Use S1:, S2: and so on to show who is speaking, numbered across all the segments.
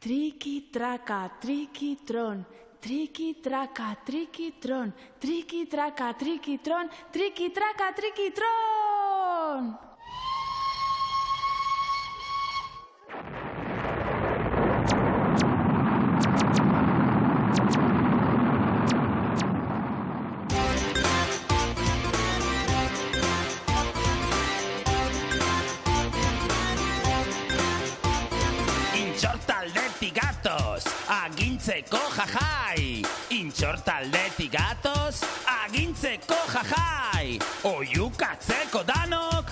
S1: Triki-traka, triki-tron, triki-traka, triki-tron, triki-traka, triki-tron, triki-traka, triki-tron!
S2: Intxortaldetik gatoz, agintzeko jajai. Intxortaldetik gatoz, agintzeko jajai. Oiukatzeko danok,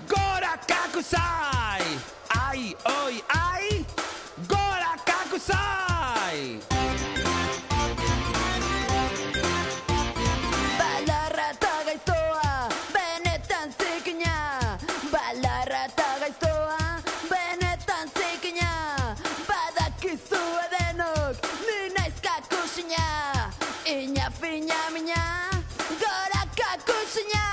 S2: gora kakuzai. Ai, oi, ai, gora kakuzai.
S3: Balarra eta gaiztoa, benetan zikina. Balarra eta gaiztoa, benetan zikina. Badakizu edenok, ni naiz kakusina. Ina fina mina, gora kakusina.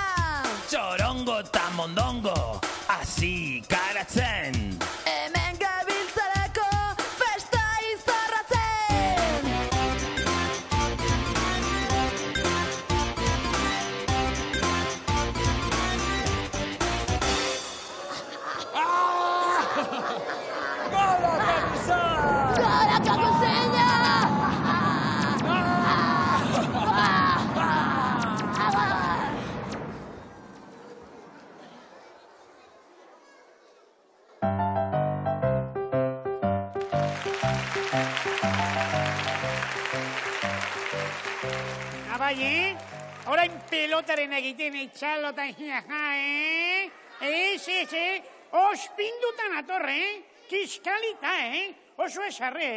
S2: Txorongo eta mondongo, hasi garatzen.
S3: Hemen gabiltzarako festa izorratzen.
S2: Gora kakuzai!
S3: Gora kakusina!
S4: Abai, orain pelotaren egiten itxalotan jaja, ospindutan atorre, kiskalita, oso esarre,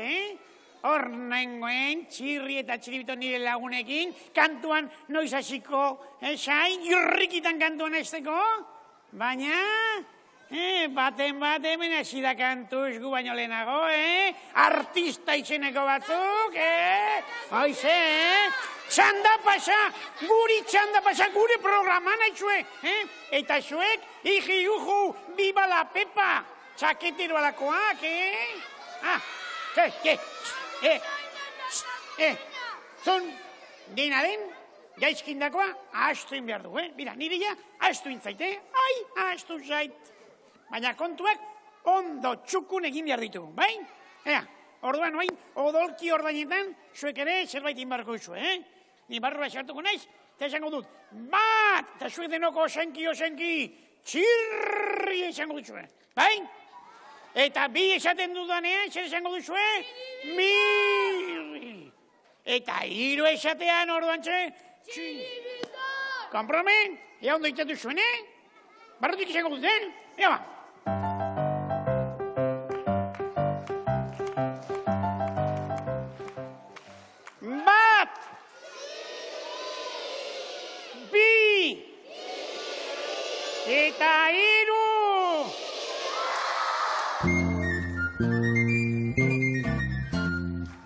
S4: Hor nengoen, txirri eta txiribito nire lagunekin, kantuan noiz hasiko, sain, irrikitan kantuan esteko, baina, baten hemen hasi da kantuz gu baino lehenago, artista izeneko batzuk, hoize, txandapasa, gure programan haitxue, eta zuek, iji uju, biba la pepa, txaketero alakoak, zon, dena den, gaizkindakoa, ahastuin behar du, Mira, nire ja, ahastuin zait, ahastu zait. Baina kontuak, ondo txukun egin behar ditugu, bai? Orduan, odolki ordainetan, zuek ere zerbait inbarko izu, Ni barrua sartuko naiz, eta esango dut, bat, eta zuek denoko osenki, txirri esango duzue, bai? Eta bi esaten dudanean, zer esango duzue? Mirri. Eta hiru esatean orduan txiribito. Kompromen? Ea ondo iten duzuen, Barrutik esango duten? Ea ba. Bat. Bi. Eta hiru.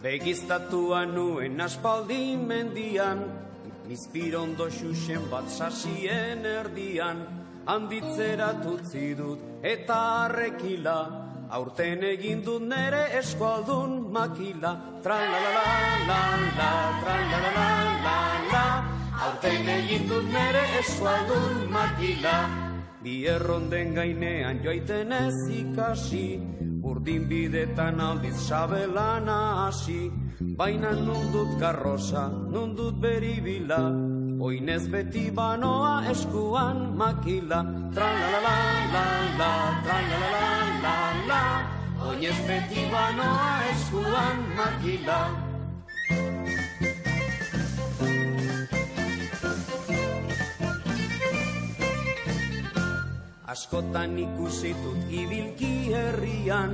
S5: Begiztatua nuen aspaldi mendian, Mizpirondo xuxen bat sasien erdian, handitzerat utzi dut eta arrekila, aurten egin dut nere eskualdun makila. Tra-la-la-la-la-la, tra-la-la-la-la-la, aurten egin dut nere eskualdun makila. Bi erronden gainean joaiten ez ikasi, urdin bidetan aldiz sabelana hasi, baina nundut karroza, nundut beribila, oinez beti banoa eskuan makila. Tra-la-la-la-la-la, tra-la-la-la-la-la, oinez beti banoa eskuan makila. Askotan ikusitut ibilki herrian,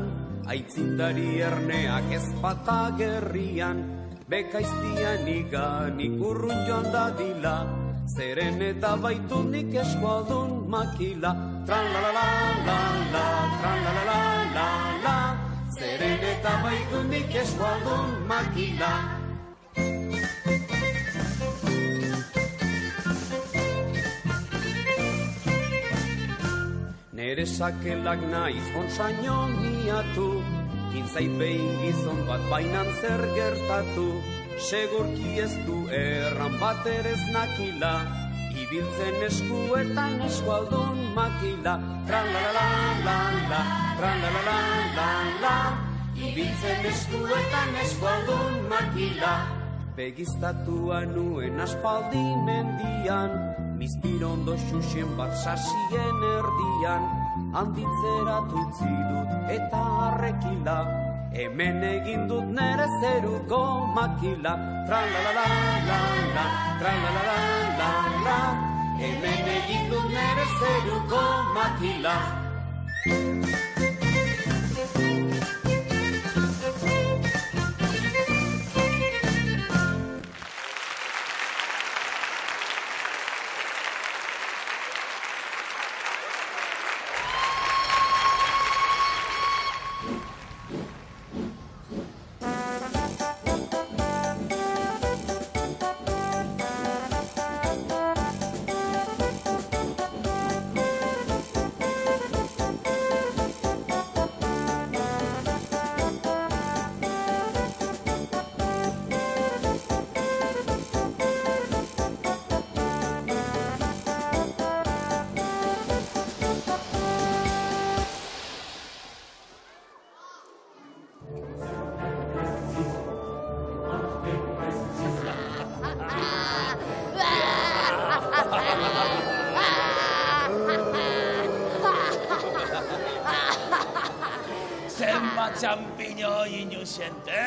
S5: aitzindari erneak ezpata gerrian, bekaiztian iganik urrun joan dadila, zeren eta baitu nik eskualdun makila. Tra-la-la-la-la-la, tra-la-la-la-la-la, zeren eta baitu nik eskualdun makila. Nere sakelak naiz onzaino miatu, Gintzait behin gizon bat bainan zer gertatu, segurki ez du erran bat ere ez nakila, ibiltzen eskuetan eskualdun makila. Tra-la-la-la-la-la, tra-la-la-la-la-la, ibiltzen eskuetan eskualdun makila. Begiztatua nuen aspaldi mendian, mizpirondo xuxen bat sasien erdian, handitzera tutzi dut eta arrekila, hemen egin dut nere zeruko makila. Tra-la-la-la-la-la, tra-la-la-la-la-la, hemen egin dut nere zeruko makila.
S2: Zenbat txampiño inusente,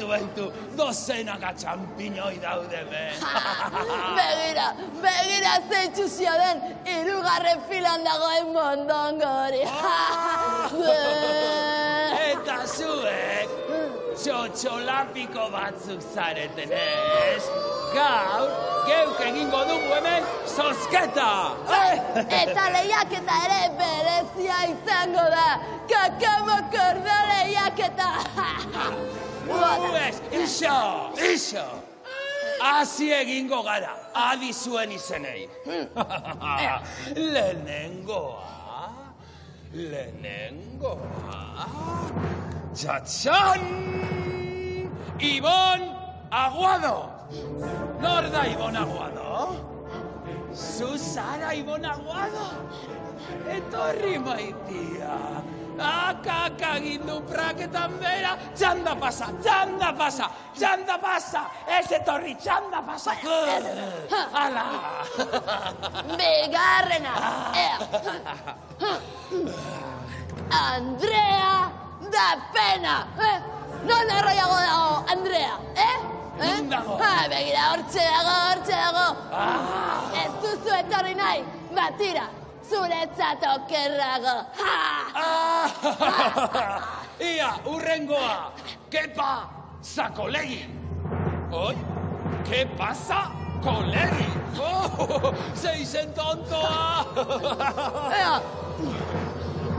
S2: Beitu, dozenaka txampiñoi daude be.
S3: Begira zeitxuzio den, 3. filan dagoen mondongo hori.
S2: Eta zuek, txotxolapiko batzuk zareten ez? Gaur, geuk egingo dugu hemen zozketa!
S3: Eta lehiaketa ere berezia izango da. Kakamokorde lehiaketa.
S2: Iso! Hasi egingo gara, adi zuen izenei. Lehenengoa... Txatxan! Ibon Aguado! Nor da Ibon Aguado? Zuzara Ibon Aguado? Etorri maitia! Akaka gindu praketan bera! Txanda pasa! Ez etorri, txanda pasa! Hala!
S3: Bigarrena! Andrea da Pena! Non erroiago dago, Andrea,
S2: Non dago?
S3: Begira, hortxe dago. Ez duzu etorri nahi, batira, zuretzat okerrago.
S2: Ia, urrengoa, kepa zakolegi. Oi, kepa zakolegi. Zeizen tontoa.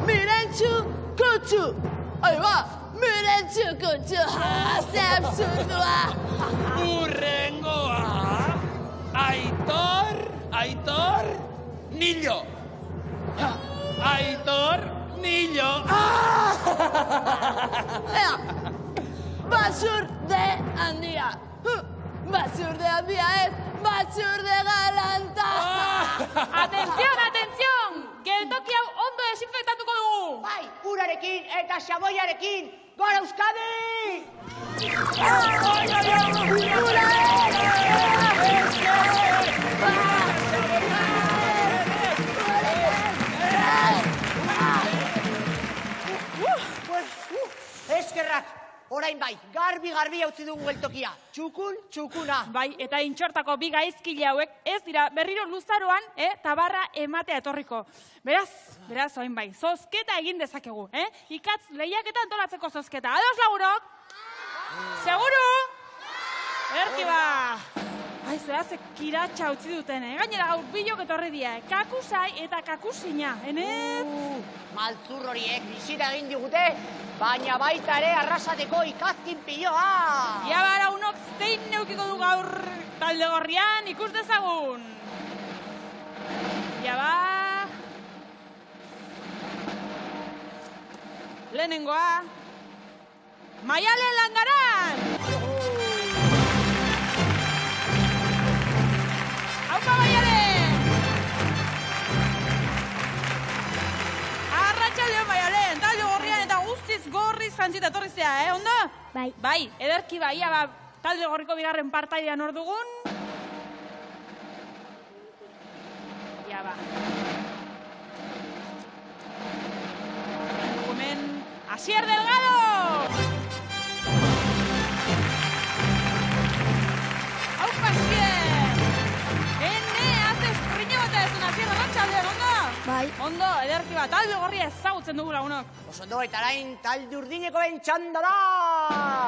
S3: Mirentxu kutxu. Aiba, Mirentxu kutxu. Ze absurdua.
S2: Urrengoa, Aitor Nillo. Basurde handia.
S3: Basurde handia ez, basurde galanta.
S1: Atención! Geltoki hau ondo desinfektatuko dugu!
S6: Bai, urarekin eta xaboiarekin, gora Euskadi! Eskerrak, orain bai, garbi utzi dugu geltokia. Txukuna.
S1: Bai, eta intxortako bi gaizkile hauek ez dira berriro luzaroan, tabarra ematea etorriko. Beraz, oin bai, zozketa egin dezakegu, Ikatz lehiaketa antolatzeko zozketa. Ados lagurok? Seguru? Erki ba! Ai, zorazek kiratxa utzi duten, Gainera gaur bilok etorri dira, kakusai eta kakusina,
S6: Maltzur horiek bisita egin digute, baina baita ere arrasateko ikazkin piloa.
S1: Ia bara unok zein neukiko du gaur talde gorrian ikus dezagun. Ia ba... lehenengoa. Maialen Langaran! Haupa Maialen! Arratxaldeon Maialen, talde gorrian eta guztiz gorriz jantzita etorrizea, ondo?
S7: Bai.
S1: Bai, ederki bai, talde gorriko bigarren partaidean hor dugun. Ja, ba. Dugumen, Asier Delgado! Haupa, Asier! Haze espriño bata ezun, Asier, arratxaldean, ondo?
S7: Bai.
S1: Ondo, ederki bat, talde gorria ezagutzen dugu lagunok.
S6: Osondo, eta arain talde urdineko ben txanda da!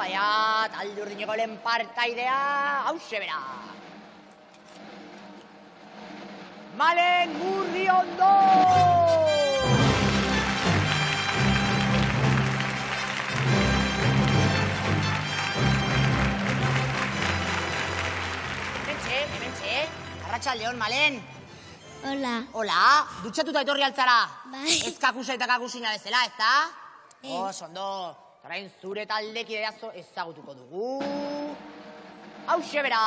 S6: Ja, talde urdineko lehen partaidea, hause bera! Malen Murriondo! Hementxe, arratxaldeon, Malen.
S7: Hola.
S6: Hola, dutxatuta etorri altzara.
S7: Bai.
S6: Ez kakusa eta kakusina bezala, ez da? Osondo, orain zure taldekidea ezagutuko dugu. Hauxe bera,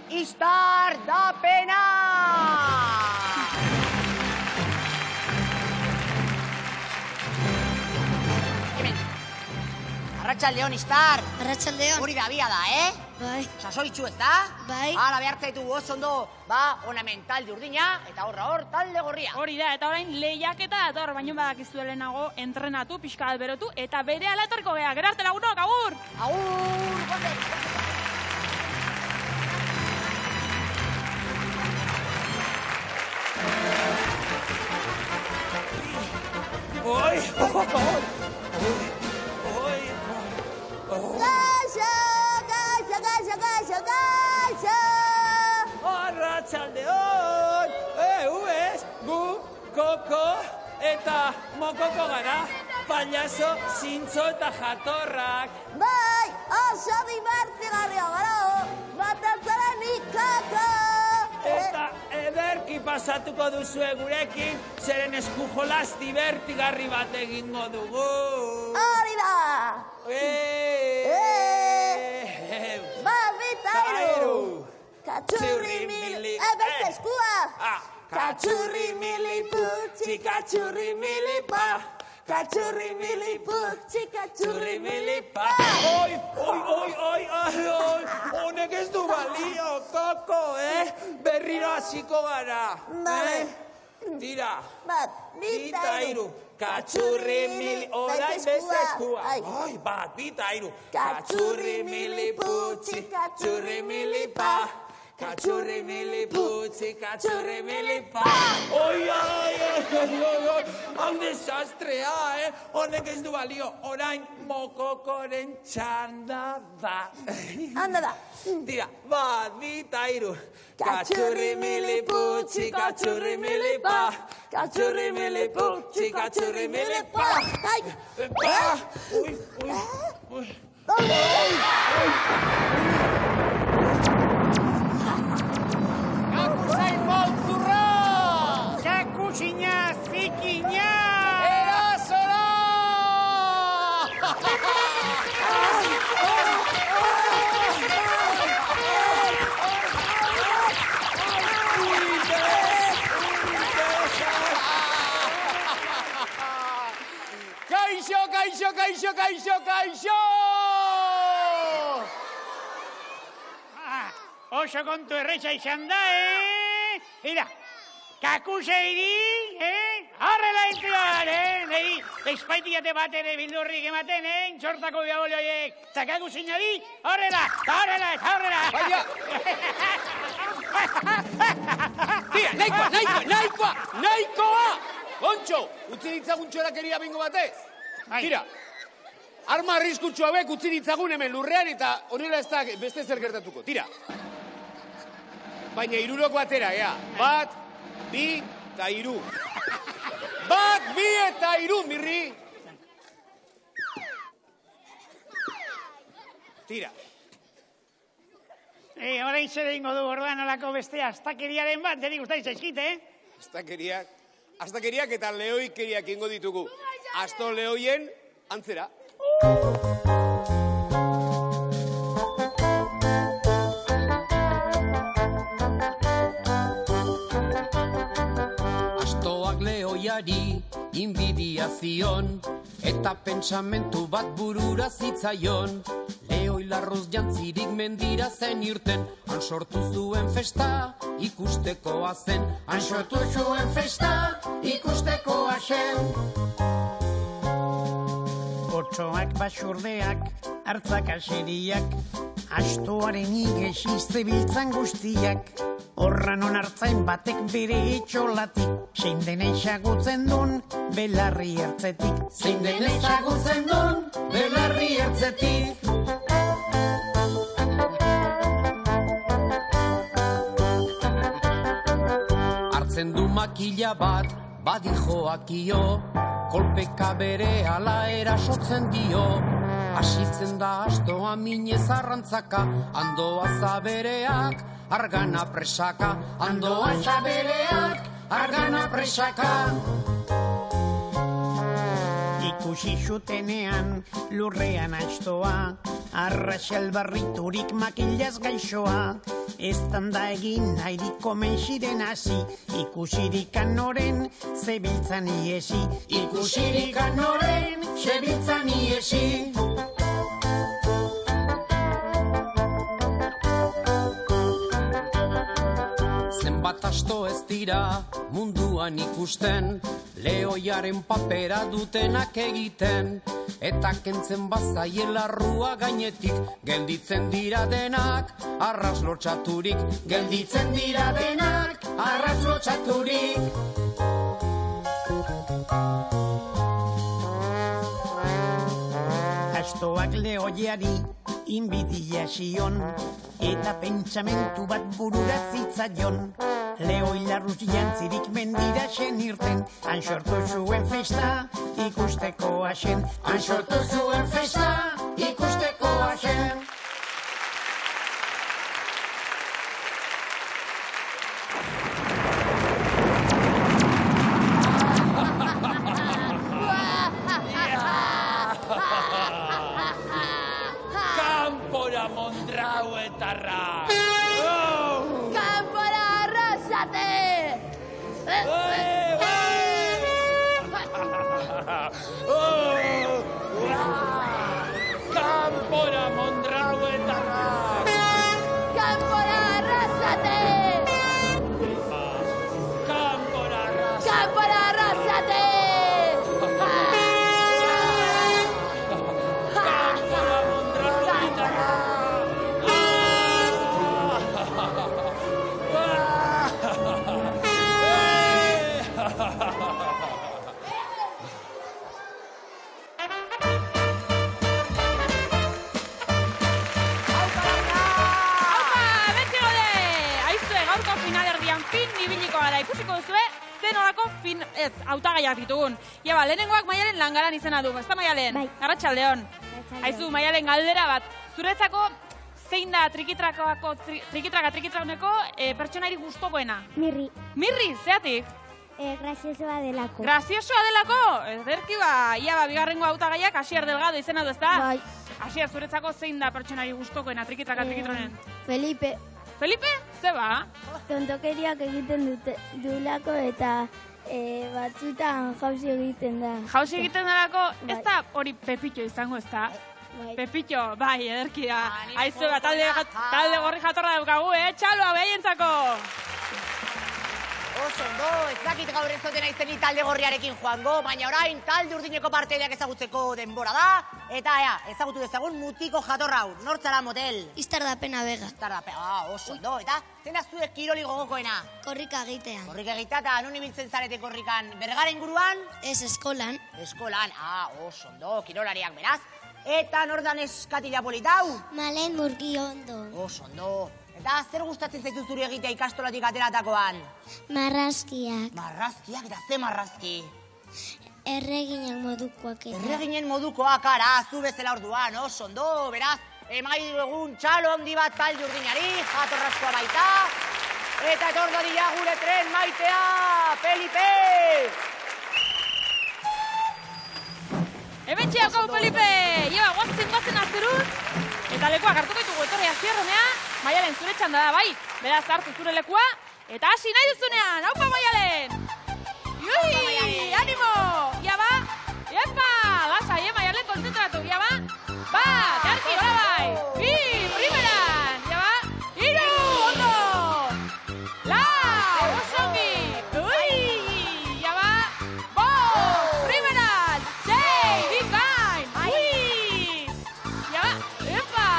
S6: Istar da pena! Hemen, arratxaldeon, Istar.
S7: Arratxaldeon.
S6: Hori da bia da,
S7: Bai.
S6: Sasoitxu, ez da?
S7: Bai.
S6: Hala behartzaitu oso ondo, hona hemen talde urdina, eta hor talde gorria.
S1: Hori da, eta orain lehiaketa dator, baino badakizu lehenago entrenatu, pixka bat berotu, eta bere alatorko geha. Gerarte lagunok, agur!
S6: Agur, gote!
S3: Gaixo!
S2: Arratxaldeon! Ez, gu, koko eta mokoko gara. Payaso, zintzo eta jatorrak.
S3: Bai, oso divertigarria gara, batatzaren ikako!
S2: Eta ederki pasatuko duzue gurekin, zeren esku jolas divertigarri bat egingo dugu.
S3: Hori da! Babitairu! Katxurri mili... beste eskua! Katxurri mili putxi, katxurri mili pa! Katxurri mili putxi, katxurri mili pa!
S2: Oi, honek ez du balio, koko, berriro hasiko gara.
S3: Bai.
S2: Tira.
S3: Bat,
S2: Bita iru. Katxurri mili... Orain beste eskua.
S3: Ai.
S2: Bat, bita iru. Katxurri mili putxi, katxurri mili pa! Katxurri mili putxi, katxurri mili pa! Oi, hau desastrea, honek ez du balio, orain mokokoren txanda da.
S3: Handa da.
S2: Tira, bat, bita iru. Katxurri mili putxi, katxurri mili pa! Katxurri mili putxi, katxurri mili pa!
S3: Ai!
S6: Kakusain moltzurra!
S4: Kakusina, zikina!
S6: Erasora! Kaixo!
S4: Oso kontu erretxa izan da, Ira, kakuseiri, horrela intzian, Neri, espaitikate bat ere bildurrik ematen, txortako biabole horiek, zakakusina di, horrela!
S5: Baina! Tira, nahikoa! Gontxo, utzi ditzagun txorakeria bingo batez. Tira, arma arriskutsu hauek utzi ditzagun hemen lurrean eta honela ez da beste zer gertatuko. Tira. Baina hiruroko atera, Bat, bi eta hiru. Bat, bi eta hiru, mirri. Tira.
S4: Horain zer egingo du orduan olako beste astakeriaren bat, deri guztai zaizkit,
S5: Astakeriak. astakeriak eta lehoikeriak ingo ditugu. Asto lehoien antzera.
S8: Astoak lehoiari inbidiazion, eta pentsamentu bat burura zitzaion. Lehoi larroz jantzirik mendira zen irten, han sortu zuen festa ikustekoa zen. Han sortu zuen festa ikustekoa zen.
S4: Otsoak, basurdeak, hartzak aseriak, astoaren igesi zebiltzan guztiak. Horran onartzain batek bere etxolatik, zein den ezagutzen dun belarri ertzetik.
S8: Zein den ezagutzen dun belarri ertzetik. Hartzen du makila bat, badijoakio, kolpeka bere ala erasotzen dio. Asitzen da astoa minez arrantzaka, andoa zabereak, argana presaka. Andoa zabereak, argana presaka.
S4: Ikusi zutenean lurrean astoa, arraxal barriturik makilaz gaixoa. Eztan da egin nahirik komen ziren hasi, ikusirik anoren zebiltzan iesi.
S8: Ikusirik anoren zebiltzan iesi. Zenbat asto ez dira munduan ikusten, lehoiaren papera dutenak egiten. Eta kentzen bazaie larrua gainetik, gelditzen dira denak arras lotxaturik. Gelditzen dira denak arras lotxaturik.
S4: Astoak lehoiari inbidia zion, eta pentsamentu bat burura zitzaion. Lehoi larruz jantzirik mendira zen irten, han sortu zuen festa ikustekoa zen.
S8: Han sortu zuen festa ikustekoa zen.
S2: Kanpora Mondrauetarra!
S3: Kanpora arrasate!
S2: Kanpora Mondrauetarra!
S3: Kanpora arrasate!
S2: Kanpora arrasate!
S3: Kanpora arrasate!
S2: Kanpora Mondrauetarra!
S1: Ikusiko duzue, zen horako fin ez, hautagaiak ditugun. Iaba, lehenengoak Maialen Langaran izena du, ez da Maialen?
S7: Bai.
S1: Arratsaldeon. Haizu, Maialen, galdera bat. Zuretzako zein da trikitrakoneko pertsonairi gustokoena?
S7: Mirri.
S1: Mirri, zeatik?
S7: Graziosoa delako.
S1: Graziosoa delako? Ederki ba, Iaba, bigarrengo hautagaiak Asier Delgado izena du, ez da?
S7: Bai.
S1: Asier, zuretzako zein da pertsonairi gustokoena trikitrakonen?
S3: Felipe,
S1: Felipe, ze ba?
S7: Tontokeriak egiten duelako eta batzutan jauzi egiten da.
S1: Jauzi egiten delako, ez
S7: Bai.
S1: da hori Pepito izango, ez da?
S7: Bai.
S1: Pepito, bai, ederki da.
S6: Nik
S1: Aizu, ba,
S6: kontuak,
S1: talde gorri jatorra daukagu, txaloa behaientzako!
S6: Oso ondo, ez dakit gaur ez zoten aizen talde gorriarekin joango, baina orain talde urdineko parteideak ezagutzeko denbora da, eta ezagutu dezagun mutiko jatorrau, nortzara motel.
S7: Iztardapena bega.
S6: Oso ondo, eta zein da zuek kiroli gogokoena?
S7: Korrika egitean.
S6: Korrika egitea eta non ibiltzen zarete korrikan, bergaren guruan?
S7: Ez eskolan.
S6: Eskolan, oso ondo, kirolariak beraz. Eta nordan eskatila politau?
S7: Malen Murgiondo.
S6: Oso ondo. Eta zer gustatzen zaitu zuri egitea ikastolatik ateratakoan?
S7: Marrazkiak.
S6: Marrazkiak eta ze marrazki?
S7: Erreginen modukoak eta.
S6: Erreginen modukoak, ara, zu bezala orduan, oso ondo, beraz, emai egun txalo handi bat talde urdinari, jatorrazkoa baita. Eta etor dadila gure tren maitea, Felipe!
S1: Hemen txeako, Felipe! Iba, guazen azterut. Eta lekuak hartuko ditugu etorri azierronea. Maialen zure txanda da, bai. Beraz hartu zure lekua. Eta hasi nahi duzunean. Haupa, Maialen! Iui, animo! Ia ba! Epa! Lasai, Maialen, konzentratu. Ia ba! Bat, jarki, hola bai! Bi, primeran! Ia ba! Iru, ondo! Lau, osongi! Ui! Ia ba! Bost, primeran! Sei, bikain! Ui! Ia ba! Epa!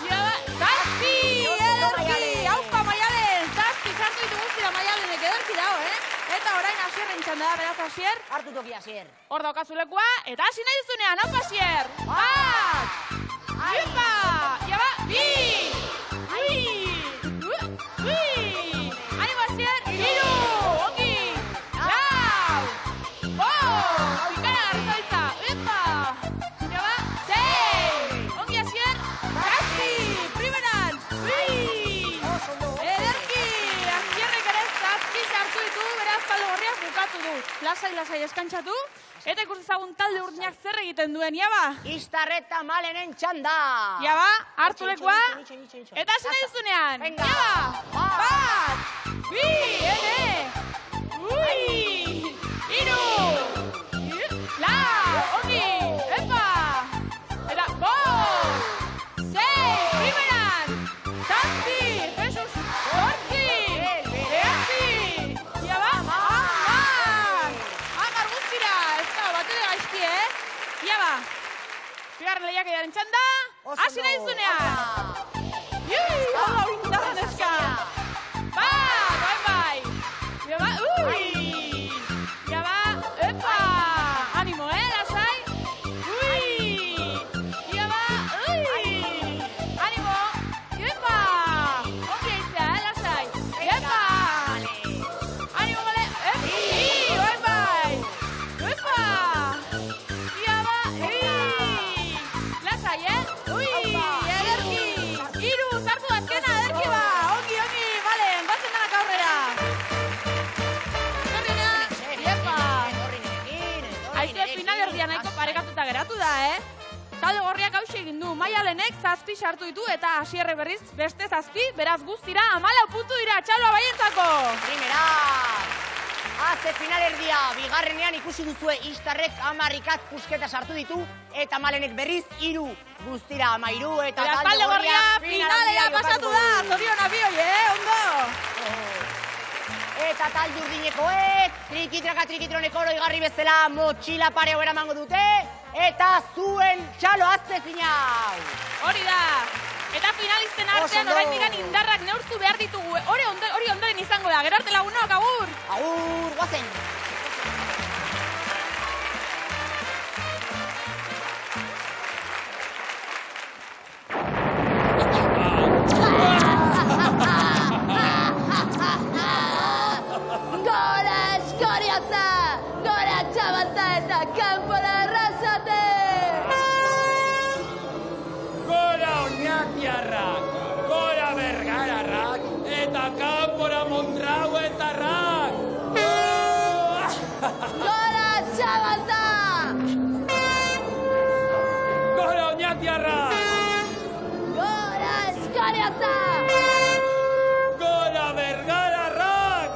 S1: Ia ba! Zazpi, ederki! Haupa, Maialen! Zazpi, sartu ditu guztira Maialenek ederki dago, Eta orain Asierren txanda da, beraz Asier.
S6: Hartu toki, Asier.
S1: Hor daukazu lekua, eta hasi nahi duzunean, haupa Asier! Bat! Ipa! Ia ba! Bi! Ui! Animo Asier! Iru! Ongi! Lau! Bost! Bikara garrizoitza! Epa! Ia ba! Sei! Ongi Asier! Zazpi! Primeran! Ui! Ederki! Asierrek ere zazpi sartu ditu, beraz talde gorriak bukatu du. Lasai eskantxatu, eta ikusezagun talde urdinak zer egiten duen, Iaba?
S6: Istarreta Malenen txanda!
S1: Iaba, hartu lekua, eta hasi nahi duzunean.
S6: Venga!
S1: Iaba! Bat! Bi! Ene! Ui! Iru! Lau! Ongi! Epa! Eta bost! Sei! Primeran! Zazpi! Jesus! Zortzi! Behatzi! Iaba! Hamar guztira! Ez da, batu de gaizki, Iaba! Bigarren lehiakidearen txanda! Hasi nahi duzunean! Iui! Hola, indarra neska! Bat! Bai! Iaba! Ui! Iaba! Epa! Animo, lasai! Ui! Iaba! Ui! Animo! Epa! Ongi eitzea, lasai! Epa! Animo, bale! Bai! Epa! Iaba! Lasai, Ui! Ederki! Iru! Sartu azkena, ederki ba! Ongi! Bale, batzen danak aurrera! Zorrina! Epa! Aizue final erdia nahiko parekatuta geratu da, Talde gorriak hauxe egin du. Maialenek zazpi sartu ditu eta Asierre berriz beste zazpi, beraz guztira 14 puntu dira txaloa baientzako!
S6: Primera! Haze final erdia, bigarrenean ikusi duzue Istarrek 10 ikat pusketa sartu ditu, eta Malenek berriz 3, guztira 13, eta
S1: talde gorria finalera pasatu da, zoriona bioi, ondo!
S6: Eta talde urdinekoek, trikitraka-trikitroneko oroigarri bezala motxila pareo eramango dute, eta zuen txalo azte finau!
S1: Hori da! Eta finalisten artean orain digan indarrak neurtu behar ditugu. Hori ondoren izango da. Gero arte lagunok, agur!
S6: Agur, guazen!
S3: Gora Eskoriatza! Gora Txabalta eta kanpora arrasate!
S2: Gora Oñatiarrak, gora Bergararrak, eta kanpora Mondrauetarrak!
S3: Gora Txabalta!
S2: Gora Oñatiarrak!
S3: Gora Eskoriatza!
S2: Gora Bergararrak!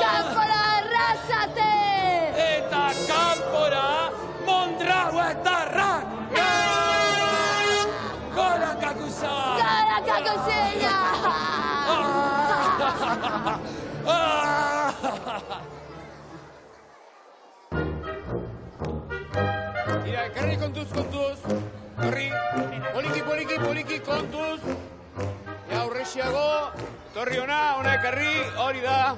S3: Kanpora arrasate!
S2: Eta kanpora Mondrauetarrak! Gora Kakusa!
S3: Gora Kakusina!
S5: Tira, ekarri kontuz. Torri, poliki, kontuz. Ja, aurrexiago. Torri ona ekarri, hori da.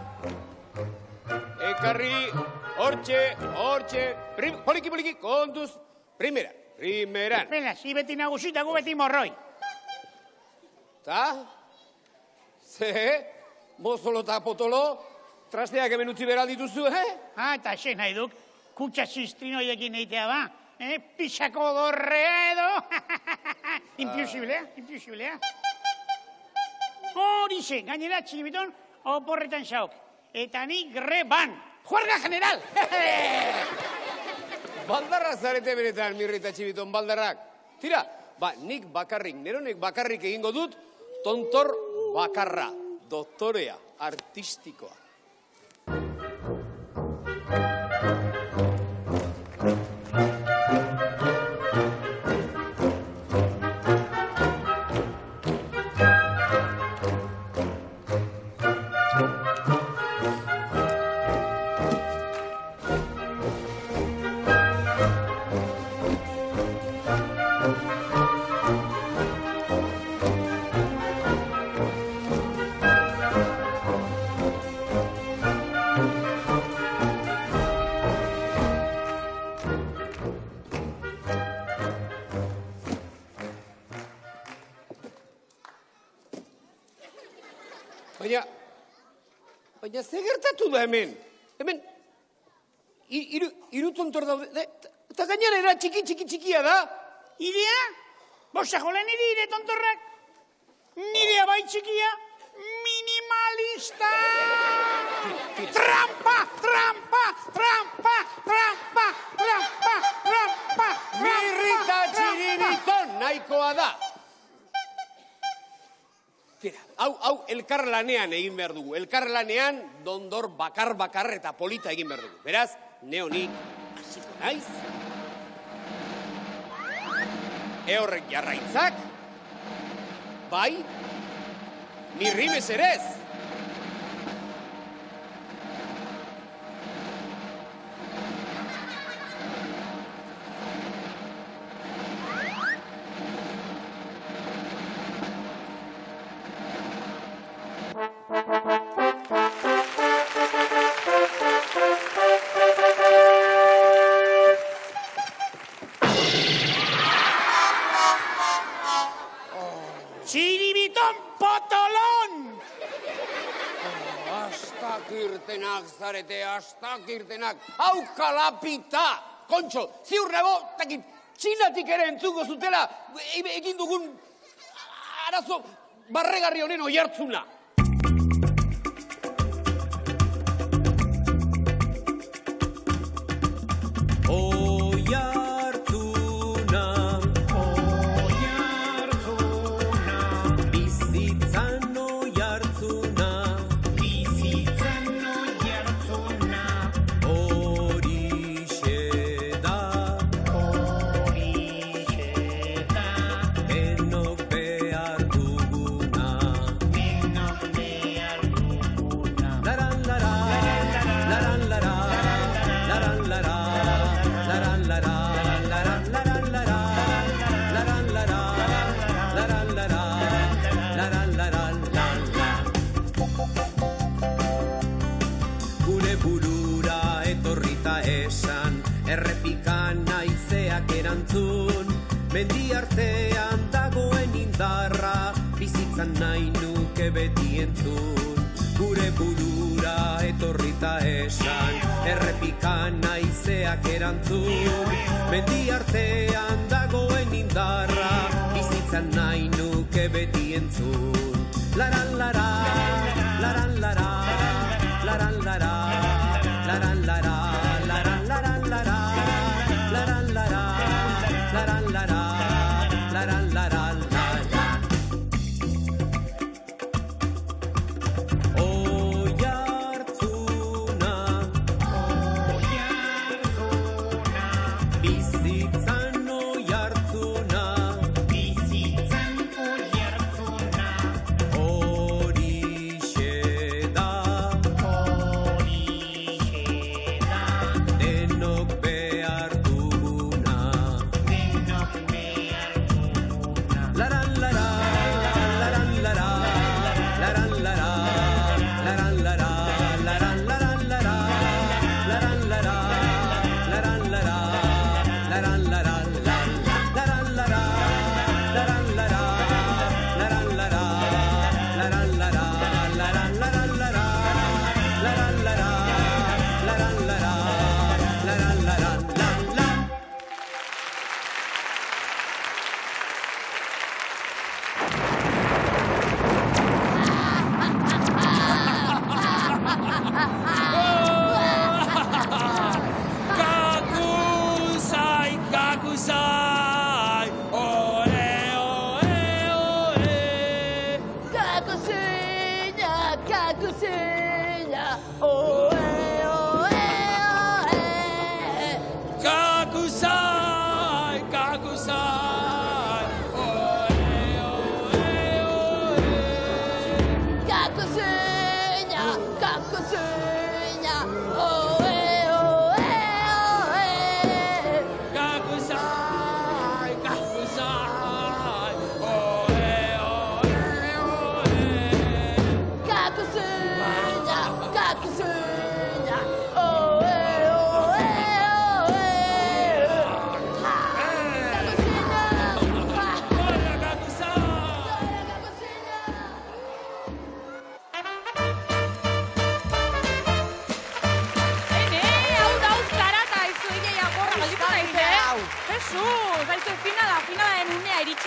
S5: Ekarri, hortxe. Poliki, kontuz. Primeran.
S4: Bela, si beti nagusita, gu beti morroi.
S5: Ta? Ze? Bozolo eta potolo? Trasteak hemen utzi behar dituzu,
S4: Eta xe nahi duk. kutsa zistrinoiekin eitea ba. Pixako dorrea edo. Imposiblea. Horixe, gainera Txiribiton oporretan xauk. Eta ni greban. Juerga general!
S5: Baldarra zarete beretan, Mirri eta Txibiton, baldarrak. Tira, nik bakarrik, neronek bakarrik egingo dut, tontor bakarra, doktorea, artistikoa. Baina ze gertatu da hemen? Hemen, hiru tontor daude, eta gainean era txikia da.
S4: Irea? Bosa jola nire tontorrak? Nirea bai txikia? Minimalista! Trampa!
S5: Mirri eta Txiribiton nahikoa da. Tira, hau elkarlanean egin behar dugu. Elkarlanean dondor bakar eta polita egin behar dugu. Beraz, neonik hasiko naiz. Horrek jarraitzak. Bai, Mirri meserez.
S4: Txiribiton potolon!
S5: Astak irtenak, hau kalapita! Kontxo, ziur nago, txinatik ere entzuko zutela, egin dugun arazo barregarri honen oihartzuna. Mendi artean dagoen indarra, bizitzan nahi nuke beti entzun. Gure burura etorrita esan, errepikan naizeak erantzun. Mendi artean dagoen indarra, bizitzan nahi nuke beti entzun. Laran lara, laran lara, laran lara, laran lara, laran laran lara, laran lara, laran lara.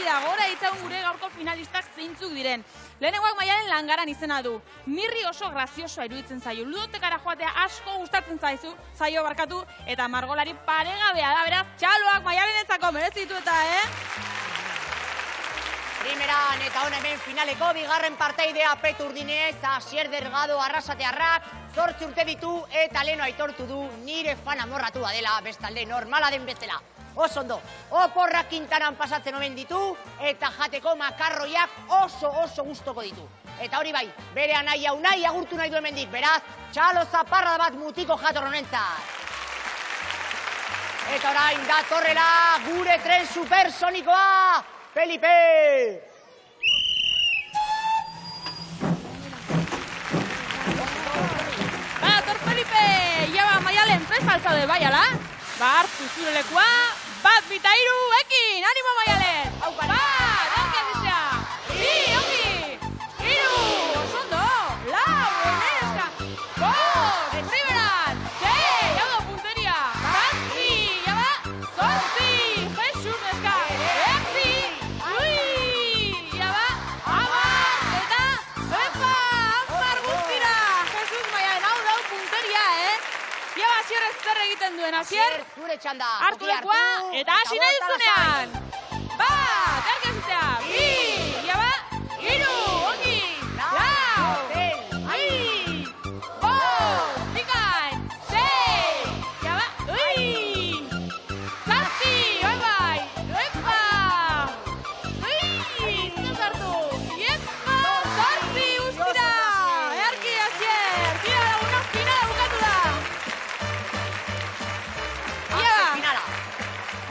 S1: da, gora itzagun gure gaurko finalistak zeintzuk diren. Lehenengoak Maialen Langaran izena du. Mirri oso graziosoa iruditzen zaio. Ludotekara joatea asko gustatzen zaio barkatu, eta margolari paregabea da, beraz, txaloak Maialenentzako merezitu eta,
S6: Primeran eta hona hemen finaleko bigarren parteidea Petu Urdinez, Asier Delgado Arrasatearrak, 8 urte ditu eta leno aitortu du nire fan amorratua dela, bestalde normala den bezala. Oso ondo, oporrak Kintanan pasatzen omen ditu eta jateko makarroiak oso gustoko ditu. Eta hori bai, bere anaia unai agurtu nahi du hemendik, beraz, txalo zaparra bat mutiko jator honentzat. Eta orain datorrela gure tren supersonikoa, Felipe!
S1: Dator Felipe! Iaba Maialen prest altzaude bai, ala? Hartu zure lekua, 1, 2, 3, ekin! Animo Maialen! Bat, ongi azitzea! 2, ongi! 3, oso ondo! 4, eneska! 5, primeran! 6, hau da punteria! 7, jaba! 8, Jesus neska! 9, ui! Jaba! 10, eta... Epa! 10 guztira! Jesus Maialen, hau da punteria, Jaba, Asier zer egiten duen, Asier?
S6: Zure txanda!
S1: Hartu lekua, eta hasi nahi duzunean! Bat, erki azitzea! 2, jaba! 3, ongi! 4, 5, bikain! 6, jaba! Ui! 7, bai! Epa! Ui! Zinez hartu! Epa! 8 guztira! Erki, Asier! Tira laguna, finala bukatu da!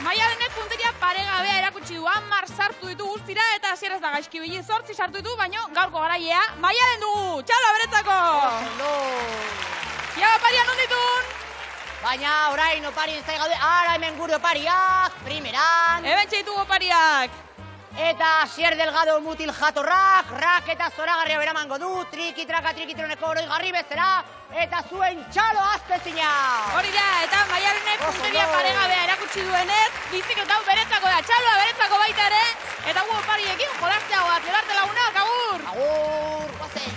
S1: Maialenek punteria paregabea erakutsi du, 10 sartu ditu guztira eta Asier ez da gaizki bili 8 sartu ditu, baina gaurko garaiea Maialen dugu, txalo aberetzako! Ja, oparia non ditun?
S6: Baina orain opari ez gaude, ara hemen gure opariak, primeran.
S1: Eben txeitugu opariak.
S6: Eta Asier Delgado mutil jatorrak, rak eta zoragarria beramango du, triki-traka trikitroneko oroi garri bezala, eta zuen txalo aztezina.
S1: Hori da, eta Maialenek punteria paregabea erakutsi duenez, bizikleta hau beretzako da, txaloa beretzako baita ere, eta gu opariekin jolaztea bat, zelarte lagunak, agur!
S6: Agur, guazen!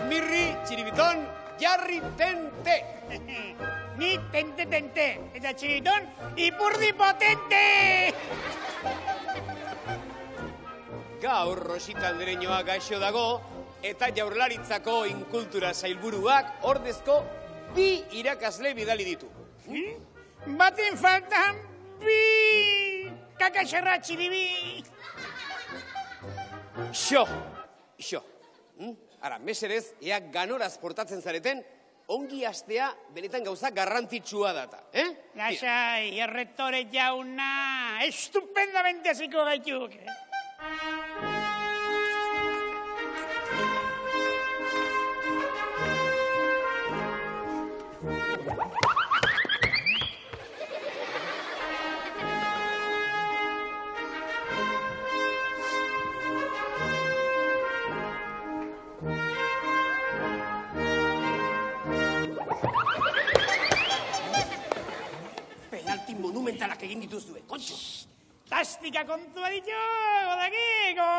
S5: Mirri, txiribiton, jarri tente.
S4: Ni tente, eta txiriton, ipurdi potente!
S5: Gaur Rosita Andereñoa gaixo dago, eta Jaurlaritzako inkultura sailburuak ordezko 2 irakasle bidali ditu.
S4: Baten faltan bi kakaxerra txiribi.
S5: Xo. Ara, mesedez, ea ganoraz portatzen zareten, ongi astea benetan gauza garrantzitsua data,
S4: Lasai, erretore jauna, estupendamente hasiko gaituk.
S5: Penalti monumentalak egin dituzue, kontxo.
S4: Tastika kontua ditu, odakiko.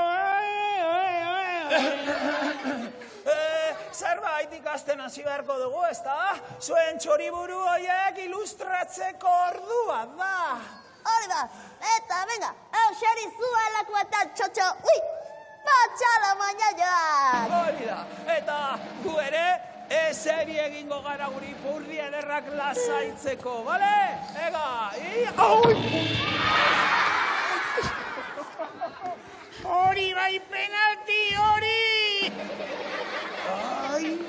S2: Zerbait ikasten hasi beharko dugu, ez da? Zuen txoriburu horiek ilustratzeko ordua da.
S3: Hori da, eta venga, xeri zuelako eta txotxo, ui, batxala maina joan.
S2: Hori da, eta gu ere eseri egingo gara guri purri ederrak lasaitzeko, bale? Ega,
S4: Hori bai penalti, hori!
S2: Ai,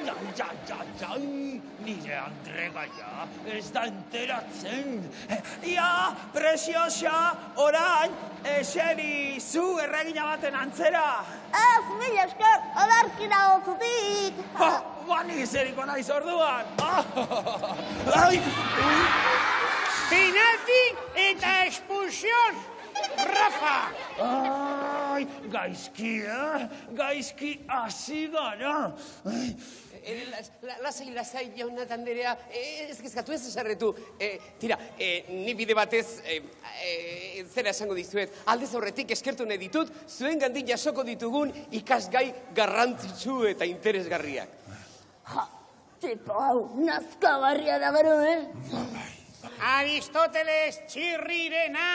S2: nire Andregaia ez da enteratzen. Ia, presiosa, orain, eseri zu erregina baten antzera.
S3: Ez, mila esker, odarkina ozutik.
S2: Nik eseriko naiz orduan. Ai!
S4: Penalti eta expulsión, Rafa!
S2: Ai, gaizki hasi gara.
S5: Lasai, jaunat Anderea, ez kezkatu, ez eserretu. Tira, ni bide batez, zera esango dizuet, aldez aurretik eskertu nahi ditut, zuen gandik jasoko ditugun ikasgai garrantzitsu eta interesgarriak.
S3: Tipo hau, nazkagarria da gero,
S4: Aristoteles txirrirena!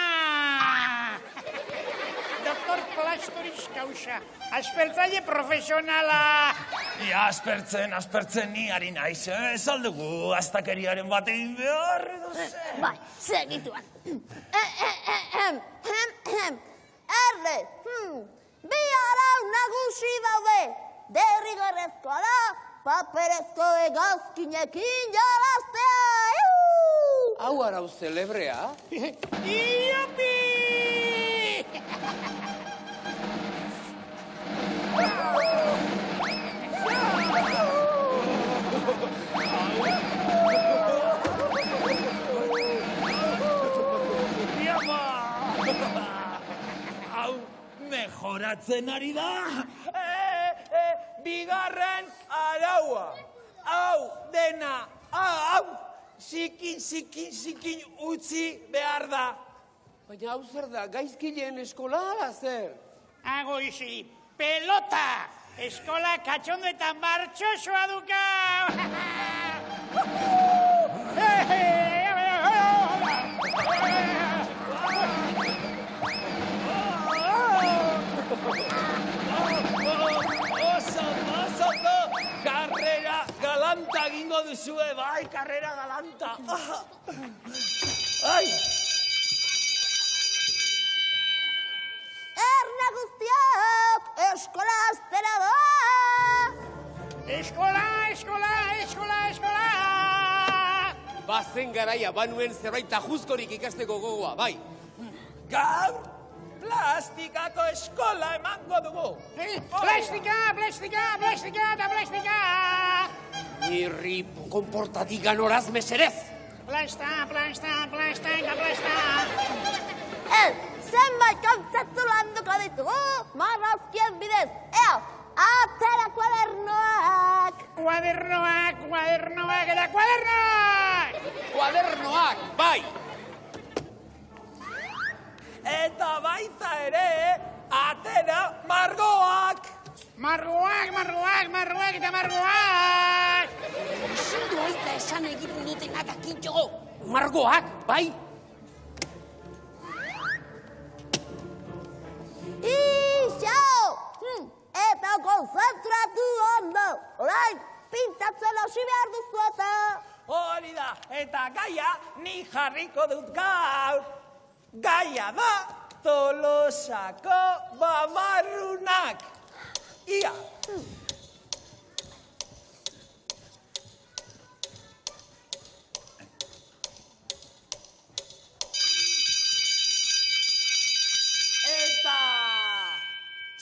S4: Doktor Plastoris kausa, aspertzaile profesionala!
S2: Ia, aspertzen ni ari naiz, ez aldugu astakeriaren batein behar edo ze.
S3: Bai, segituan. Erle, bi arau nagusi daude. Derrigorrezkoa da, paperezko egazkinekin jolaztea.
S5: Hau arau zelebrea?
S4: Iopi!
S2: Hau mejoratzen ari da. Bigarren araua. Hau dena, hau zikin utzi behar da.
S5: Baina hau zer da, gaizkileen eskola ala zer?
S4: Hago izi, pelota! Eskola katxondo eta martxosoa duka!
S2: Oso, karrera galanta egingo duzue, bai, karrera galanta. Ai!
S3: Erne guztiak, eskola aztera da!
S4: Eskola!
S5: Bazen garaia, banuen zerbait tajuzkorik ikasteko gogoa, bai.
S2: Gaur, plastikako eskola emango dugu.
S4: Plastika!
S5: Nirri, konportatik ganoraz meserez.
S4: Plasta!
S3: Zenbait kontzeptu landuko ditugu, marrazkien bidez. Ea, atera kuadernoak!
S4: Kuadernoak eta kuadernoak!
S5: Kuadernoak, bai!
S2: Eta baita ere, atera margoak!
S4: Margoak eta margoak!
S6: Zundu aita esan egiten dutenak akintxo.
S5: Margoak, bai!
S3: Ixau! Eta konzentratu ondo! Orain, pintatzen hasi behar duzu eta...
S2: Hori da, eta gaia ni jarriko dut gaur. Gaia da Tolosako babarrunak. Ia! Eta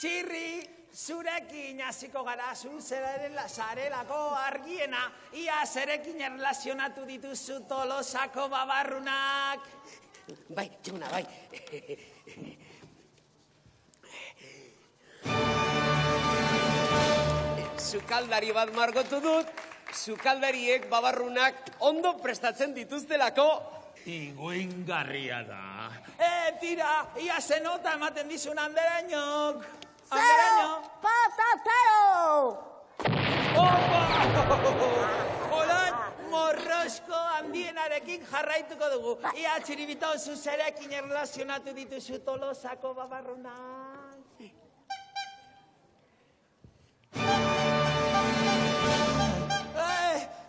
S2: txirri, zurekin hasiko gara, zu zarelako argiena, ia zerekin erlazionatu dituzu Tolosako babarrunak.
S5: Bai, jauna, bai. Sukaldari bat margotu dut, sukaldariek babarrunak ondo prestatzen dituztelako.
S2: Iguingarria da. Tira, ia zenota ematen dizun Andereñok.
S3: Zero, patatero!
S2: Olain, morrosko handienarekin jarraituko dugu. Ia txiribito, zuzerekin erlazionatu dituzu Tolosako babarrunak.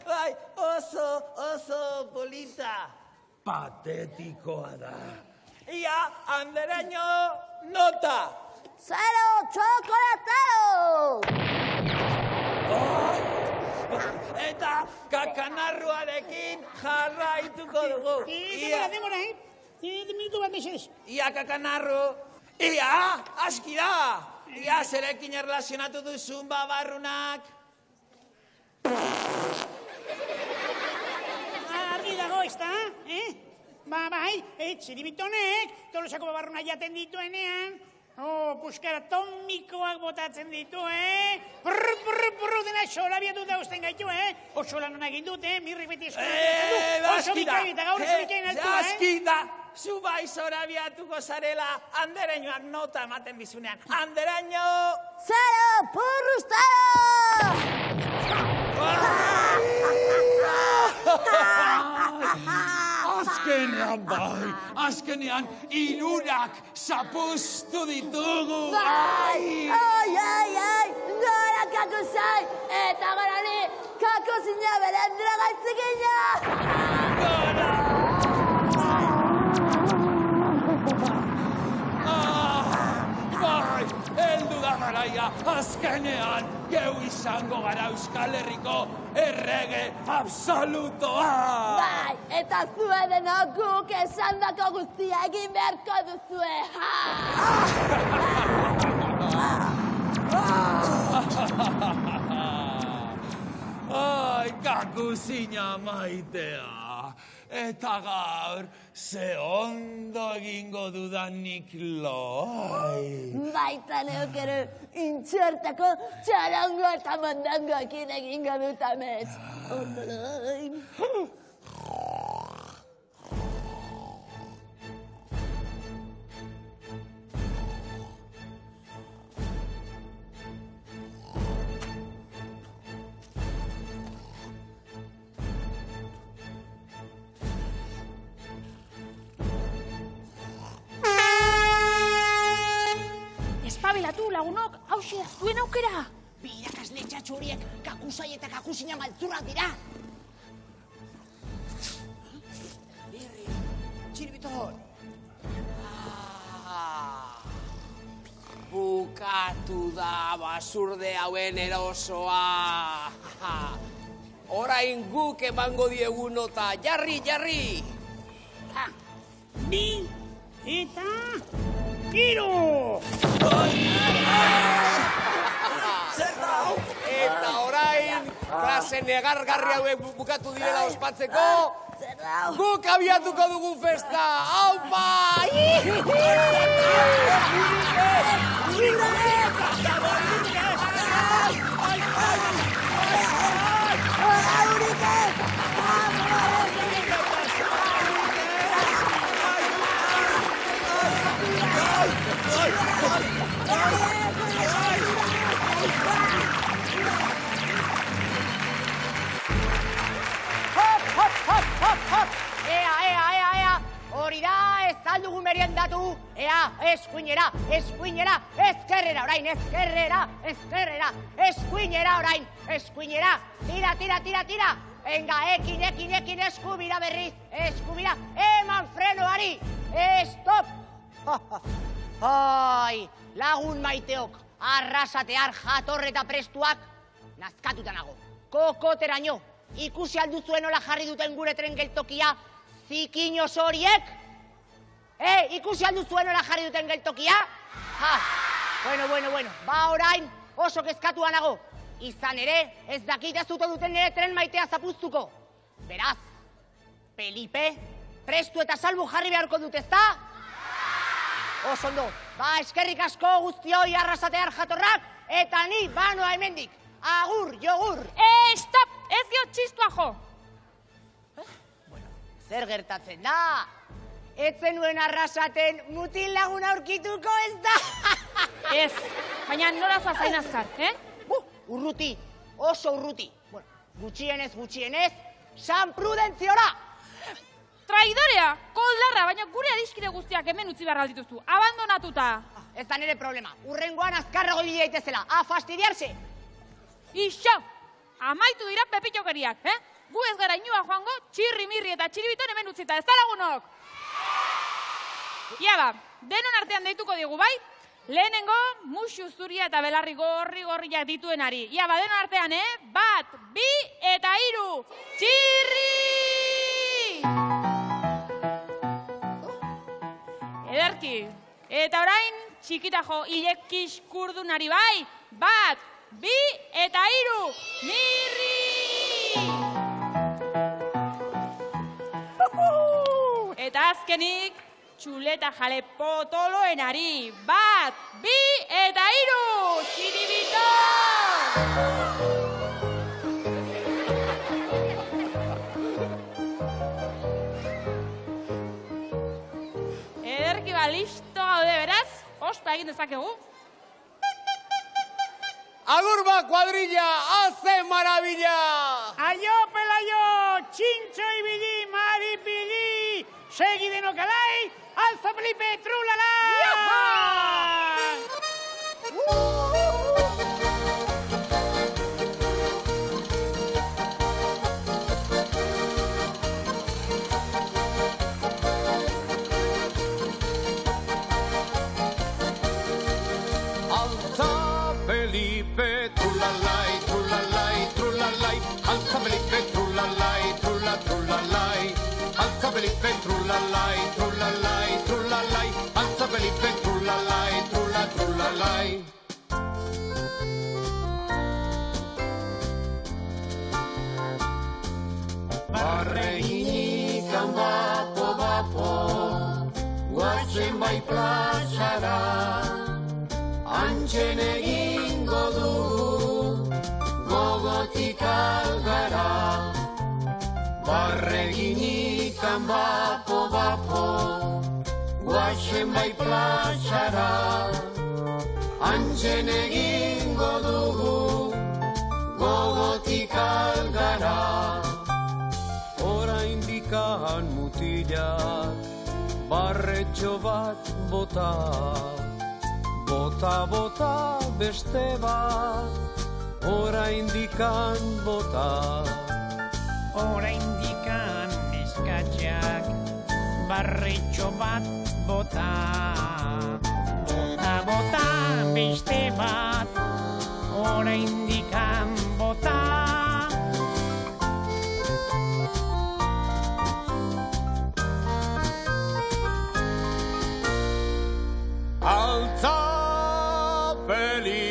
S2: Bai, oso polita. Patetikoa da. Ia, Andereño, nota!
S3: Zero, txokolatero!
S2: Eta kakanarruarekin jarraituko dugu.
S4: Demora, minutu bat mesedez.
S2: Ia kakanarru. Ia, aski da. Ia zerekin erlazionatu duzun babarrunak.
S4: Argi dago, ez da? Bai, txiribitonek Tolosako babarruna jaten dituenean, puskara atomikoak botatzen ditu, Brrr, dena xorabiatu da usten gaitu, Oso lan hona egin dut, mirrik beti eskuratzen du. Oso bikain eta gaur oso bikain altua,
S2: Aski da. Zu bai zorabiatuko zarela Andereñoak nota ematen dizunean. Andereño!
S3: Zero, purrustero!
S2: Azkenean bai, azkenean irurak zapuztu ditugu.
S3: Bai! Ai! Gora kakuzai! Eta gora ni kakuzina berendera gaitzikina!
S2: Bai, heldu da garaia, azkenean geu izango gara Euskal Herriko errege absolutoa!
S3: Bai, eta zuedenok guk esandako guztia egin beharko duzue,
S2: Ai, kakuzina maitea. Eta gaur, ze ondo egingo dudanik loi.
S3: Baita neok ere intxertako txarango eta mandangoekin egingo dut amets. Ondoloin.
S1: Espabilatu, lagunok, hauxe da zuen aukera.
S6: Bi irakasle txatxo horiek kakusai eta kakusina maltzurrak dira. Birri, txirbiton.
S5: Bukatu da basurde hauen erosoa. Orain guk emango diegu nota. Jarri!
S4: Bi eta hiru!
S5: Eta orain, klase negargarri hauek bukatu direla ospatzeko, guk abiatuko dugu festa! Aupa!
S6: defendatu, ea, eskuinera, eskuinera, ezkerrera orain, ezkerrera, ezkerrera, eskuinera orain, eskuinera, tira, tira, tira, tira, venga, ekin, eskubira berriz, eskubira, eman frenoari, stop! Ai, lagun maiteok, arrasatear jatorreta prestuak, nazkatuta nago, kokoteraino, ikusi alduzuen nola jarri duten gure tren geltokia, zikinos horiek? Ikusi alduzuen nola jarri duten geltokia? Bueno, ba orain oso kezkatua nago. Izan ere, ez dakit ez dute duten nire tren maitea zapuztuko. Beraz, Felipe, prestu eta salbu jarri beharko dut, ezta? Oso ondo, ba eskerrik asko guztioi arrasatear jatorrak, eta ni banoa hemendik. Agur, jogur!
S1: Stop! Ez gio txistua jo!
S6: Zer gertatzen da? Ez zenuen arrasaten mutil lagun aurkituko ez da?
S1: Ez, baina nola zain azkar,
S6: Urruti, oso urruti. Bueno, gutxienez, San Prudentziora!
S1: Traidorea, koldarra, baina gure adiskide guztiak hemen utzi behar aldituzu. Abandonatuta.
S6: Ez da nire problema. Urrengoan azkarrago bili daitezela. A fastidiarse!
S1: Ixo! Amaitu dira pepitokeriak, Gu ez gara inua joango, txirri, mirri eta txiribiton hemen utzita, ez da lagunok? Ia ba, denon artean deituko digu, bai? Lehenengo, musu zuria eta belarri gorriak dituenari. Ia ba, denon artean, 1, 2 eta 3. Txirri! Ederki. Eta orain, txikitajo ilekis kurdunari, bai? 1, 2 eta 3. Mirri! Eta azkenik, txuleta jale potoloenari. 1, 2 eta 3. Txiribito! Ederki ba, listo gaude beraz. Ospa egin dezakegu.
S5: Agur ba, kuadrilla, haze maravilla!
S4: Aio, pelaio, txintxo ibili, maripili, segi denok alai, alza Felipe, trulala!
S8: Felipe, trulalai, trulalai, trulalai, alza Felipe, trulalai, trulalai, alza Felipe, trulalai, trulalai, trulalai, alza Felipe, trulalai, trulalai. Barregikan bapo, guazen bai plazara, Antxen egingo dugu, gogotik algara. Barreginikan bapo, guazen bai plazara. Antxen egingo dugu, gogotik algara. Oraindikan mutilak, barretxo bat bota. Bota beste bat, oraindikan bota.
S4: Oraindikan eskatxak, barretxo bat bota. Bota beste bat, oraindikan bota.
S8: Alza Felipe.